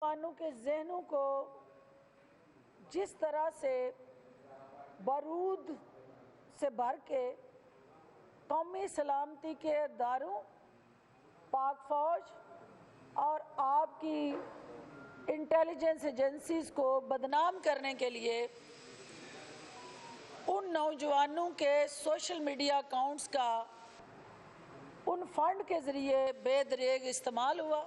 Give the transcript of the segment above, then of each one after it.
نوجوانوں کے ذہنوں کو جس طرح سے بارود سے بھر کے قومی سلامتی کے اداروں، پاک فوج اور آپ کی انٹیلیجنس ایجنسیز کو بدنام کرنے کے لیے ان نوجوانوں کے سوشل میڈیا اکاؤنٹس کا ان فنڈ کے ذریعے بے دریغ استعمال ہوا۔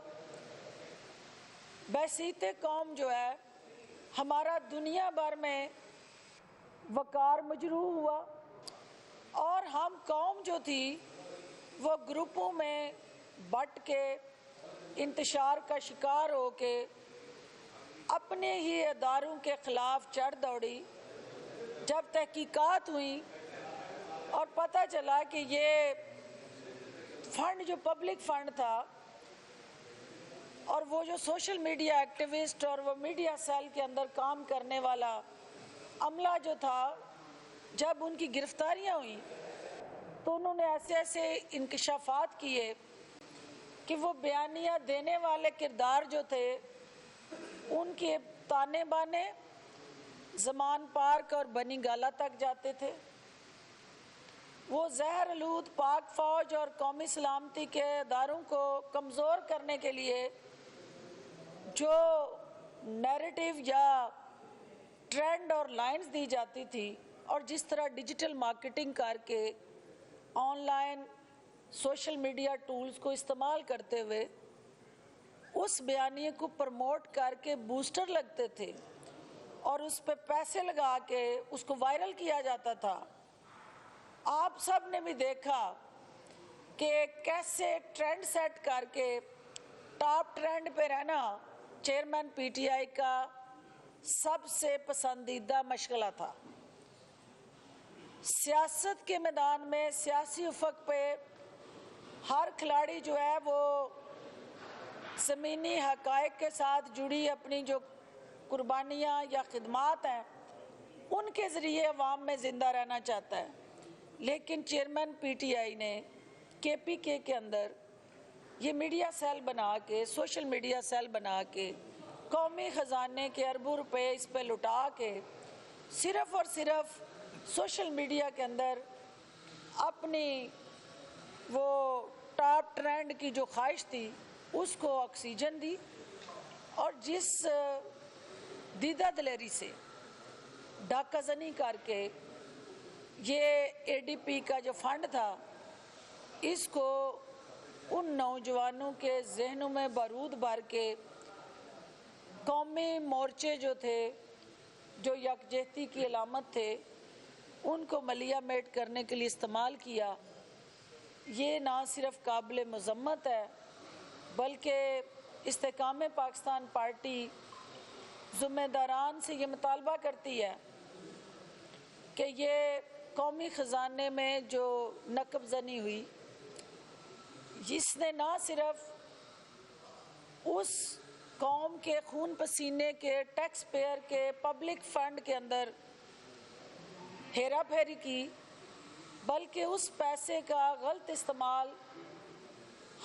بحیثیت قوم جو ہے ہمارا دنیا بھر میں وقار مجروح ہوا، اور ہم قوم جو تھی وہ گروپوں میں بٹ کے انتشار کا شکار ہو کے اپنے ہی اداروں کے خلاف چڑھ دوڑی۔ جب تحقیقات ہوئی اور پتہ چلا کہ یہ فنڈ جو پبلک فنڈ تھا اور وہ جو سوشل میڈیا ایکٹیوسٹ اور وہ میڈیا سیل کے اندر کام کرنے والا عملہ جو تھا، جب ان کی گرفتاریاں ہوئیں تو انہوں نے ایسے انکشافات کیے کہ وہ بیانیہ دینے والے کردار جو تھے ان کے تانے بانے زمان پارک اور بنی گالہ تک جاتے تھے۔ وہ زہر آلود پاک فوج اور قومی سلامتی کے اداروں کو کمزور کرنے کے لیے جو نیریٹو یا ٹرینڈ اور لائنز دی جاتی تھی، اور جس طرح ڈیجیٹل مارکیٹنگ کر کے on line social media tools کو استعمال کرتے ہوئے اس بیانیے کو پروموٹ کر کے بوسٹر لگتے تھے اور اس پہ پیسے لگا کے اس کو وائرل کیا جاتا تھا۔ آپ سب نے بھی دیکھا کہ کیسے ٹرینڈ سیٹ کر کے ٹاپ ٹرینڈ پہ رہنا چیئرمین پی ٹی آئی کا سب سے پسندیدہ مشغلہ تھا۔ سیاست کے میدان میں سیاسی افق پہ ہر کھلاڑی جو ہے وہ زمینی حقائق کے ساتھ جڑی اپنی جو قربانیاں یا خدمات ہیں ان کے ذریعے عوام میں زندہ رہنا چاہتا ہے، لیکن چیئرمین پی ٹی آئی نے کے پی کے اندر یہ میڈیا سیل بنا کے، سوشل میڈیا سیل بنا کے قومی خزانے کے اربوں روپے اس پہ لٹا کے صرف اور صرف سوشل میڈیا کے اندر اپنی وہ ٹاپ ٹرینڈ کی جو خواہش تھی اس کو آکسیجن دی، اور جس دیدہ دلیری سے ڈاکہ زنی کر کے یہ اے ڈی پی کا جو فنڈ تھا اس کو ان نوجوانوں کے ذہنوں میں بارود بھر کے قومی مورچے جو تھے، جو یکجہتی کی علامت تھے، ان کو ملیہ میٹ کرنے کے لیے استعمال کیا۔ یہ نہ صرف قابل مذمت ہے بلکہ استحکام پاکستان پارٹی ذمہ داران سے یہ مطالبہ کرتی ہے کہ یہ قومی خزانے میں جو نقب زنی ہوئی، جس نے نہ صرف اس قوم کے خون پسینے کے ٹیکس پیئر کے پبلک فنڈ کے اندر ہیرا پھیری کی، بلکہ اس پیسے کا غلط استعمال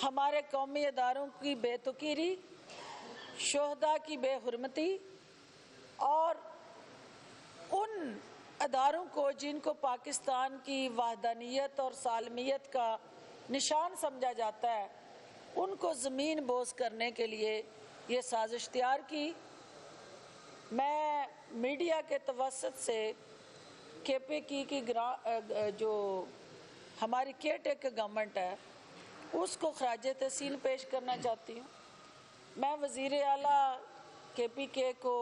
ہمارے قومی اداروں کی بے توقیری، شہداء کی بے حرمتی اور ان اداروں کو جن کو پاکستان کی وحدانیت اور سالمیت کا نشان سمجھا جاتا ہے ان کو زمین بوس کرنے کے لیے یہ سازش تیار کی۔ میں میڈیا کے توسط سے کے پی کی جو ہماری کیئر ٹیکر گورنمنٹ ہے اس کو خراج تحسین پیش کرنا چاہتی ہوں۔ میں وزیر اعلیٰ کے پی کے کو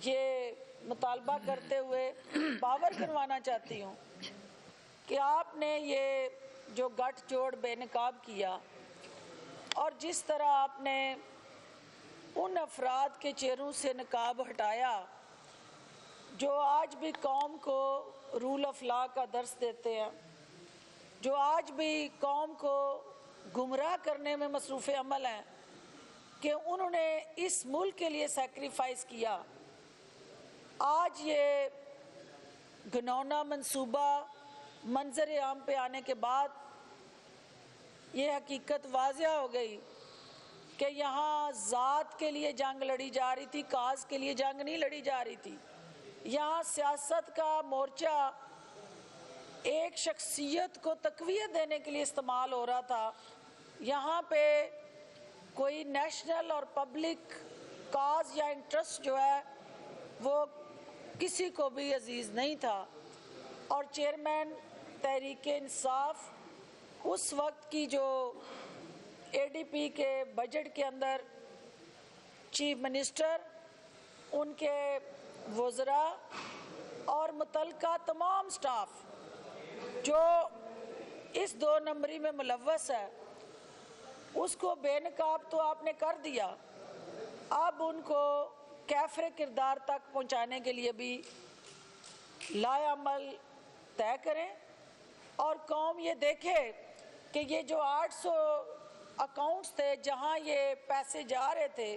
یہ مطالبہ کرتے ہوئے باور کروانا چاہتی ہوں کہ آپ نے یہ جو گٹھ جوڑ بے نقاب کیا اور جس طرح آپ نے ان افراد کے چہروں سے نقاب ہٹایا جو آج بھی قوم کو رول آف لا کا درس دیتے ہیں، جو آج بھی قوم کو گمراہ کرنے میں مصروف عمل ہیں، کہ انہوں نے اس ملک کے لیے سیکریفائس کیا، آج یہ گھنونا منصوبہ منظر عام پہ آنے کے بعد یہ حقیقت واضح ہو گئی کہ یہاں ذات کے لیے جنگ لڑی جا رہی تھی، کاز کے لیے جنگ نہیں لڑی جا رہی تھی. یہاں سیاست کا مورچہ ایک شخصیت کو تقویت دینے کے لیے استعمال ہو رہا تھا. یہاں پہ کوئی نیشنل اور پبلک کاز یا انٹرسٹ جو ہے وہ کسی کو بھی عزیز نہیں تھا. اور چیئرمین تحریک انصاف اس وقت کی جو اے ڈی پی کے بجٹ کے اندر چیف منسٹر، ان کے وزراء اور متعلقہ تمام سٹاف جو اس 2 نمبری میں ملوث ہے، اس کو بے نقاب تو آپ نے کر دیا. اب ان کو کیفر کردار تک پہنچانے کے لیے بھی لائے عمل طے کریں اور قوم یہ دیکھے کہ یہ جو 800 اکاؤنٹس تھے جہاں یہ پیسے جا رہے تھے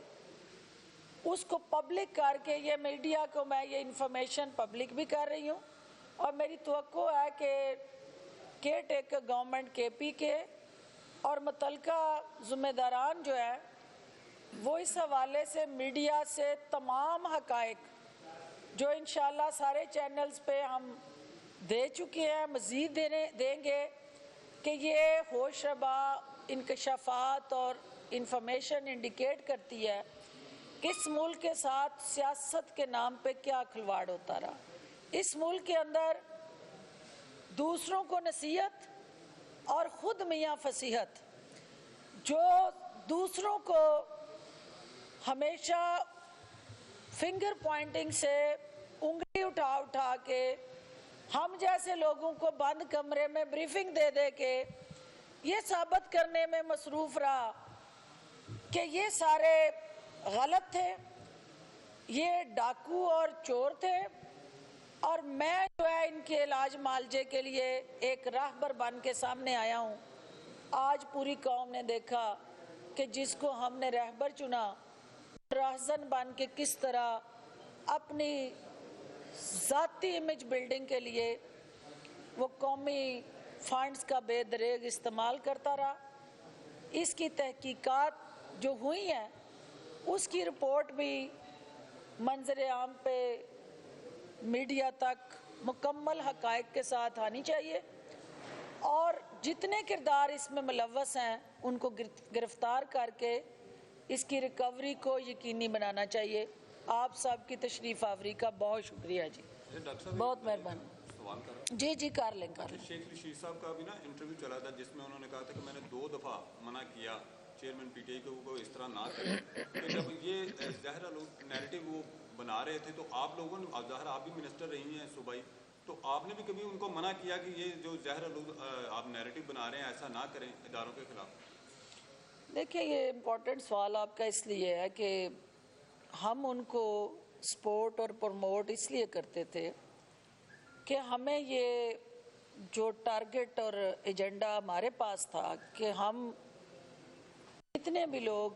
اس کو پبلک کر کے، یہ میڈیا کو میں یہ انفارمیشن پبلک بھی کر رہی ہوں. اور میری توقع ہے کہ کیئر ٹیکر گورنمنٹ کے پی کے اور متعلقہ ذمہ داران جو ہیں وہ اس حوالے سے میڈیا سے تمام حقائق جو انشاءاللہ سارے چینلز پہ ہم دے چکے ہیں، مزید دیں گے، کہ یہ ہوش ربا انکشافات اور انفارمیشن انڈیکیٹ کرتی ہے کہ اس ملک کے ساتھ سیاست کے نام پہ کیا کھلواڑ ہوتا رہا. اس ملک کے اندر دوسروں کو نصیحت اور خود میاں فصیحت، جو دوسروں کو ہمیشہ فنگر پوائنٹنگ سے انگلی اٹھا کے ہم جیسے لوگوں کو بند کمرے میں بریفنگ دے دے کے یہ ثابت کرنے میں مصروف رہا کہ یہ سارے غلط تھے، یہ ڈاکو اور چور تھے، اور میں جو ہے ان کے علاج معالجے کے لیے ایک راہبر بن کے سامنے آیا ہوں. آج پوری قوم نے دیکھا کہ جس کو ہم نے رہبر چنا، راہزن بن کے کس طرح اپنی ذاتی امیج بلڈنگ کے لیے وہ قومی فنڈز کا بے دریغ استعمال کرتا رہا. اس کی تحقیقات جو ہوئی ہیں اس کی رپورٹ بھی منظر عام پہ میڈیا تک مکمل حقائق کے ساتھ آنی چاہیے، اور جتنے کردار اس میں ملوث ہیں ان کو گرفتار کر کے اس کی ریکوری کو یقینی بنانا چاہیے. آپ سب کی تشریف آوری کا بہت شکریہ جی، بہت مہربانی. جی کر لیں. شیخ رشید صاحب کا بھی نا انٹرویو چلا تھا جس میں انہوں نے کہا تھا کہ میں نے 2 دفعہ منع کیا چیئرمین پی ٹی آئی کو اس طرح نہ کریں، کہ جب یہ ظاہر لوگ نیریٹو وہ بنا رہے تھے تو آپ لوگوں نے، ظاہر آپ بھی منسٹر رہی ہیں صوبائی، تو آپ نے بھی کبھی ان کو منع کیا کہ یہ جو ظاہر لوگ آپ نیریٹو بنا رہے ہیں ایسا نہ کریں اداروں کے خلاف؟ دیکھیں یہ امپورٹنٹ سوال آپ کا اس لیے ہے کہ ہم ان کو سپورٹ اور پروموٹ اس لیے کرتے تھے کہ ہمیں یہ جو ٹارگٹ اور ایجنڈا ہمارے پاس تھا کہ ہم جتنے بھی لوگ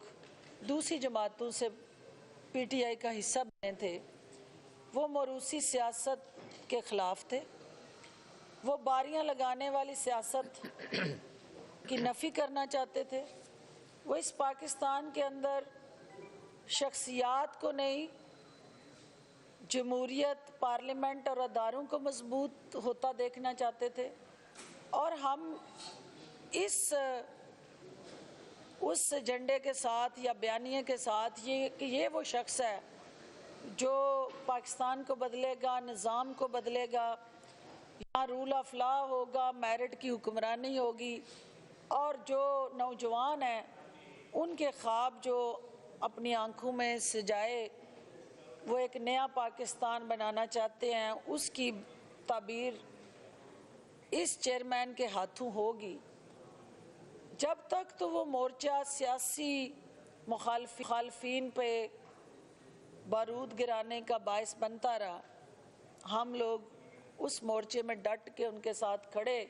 دوسری جماعتوں سے پی ٹی آئی کا حصہ بنے تھے وہ موروثی سیاست کے خلاف تھے، وہ باریاں لگانے والی سیاست کی نفی کرنا چاہتے تھے، وہ اس پاکستان کے اندر شخصیات کو نہیں، جمہوریت، پارلیمنٹ اور اداروں کو مضبوط ہوتا دیکھنا چاہتے تھے. اور ہم اس ایجنڈے کے ساتھ یا بیانیے کے ساتھ یہ وہ شخص ہے جو پاکستان کو بدلے گا، نظام کو بدلے گا، یہاں رول آف لا ہوگا، میرٹ کی حکمرانی ہوگی، اور جو نوجوان ہیں ان کے خواب جو اپنی آنکھوں میں سجائے وہ ایک نیا پاکستان بنانا چاہتے ہیں، اس کی تعبیر اس چیئرمین کے ہاتھوں ہوگی. جب تک تو وہ مورچہ سیاسی مخالفین پہ بارود گرانے کا باعث بنتا رہا، ہم لوگ اس مورچے میں ڈٹ کے ان کے ساتھ کھڑے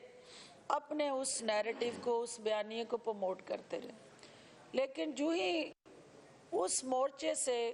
اپنے اس نیریٹو کو، اس بیانیے کو پروموٹ کرتے رہے. لیکن جو ہی اس مورچے سے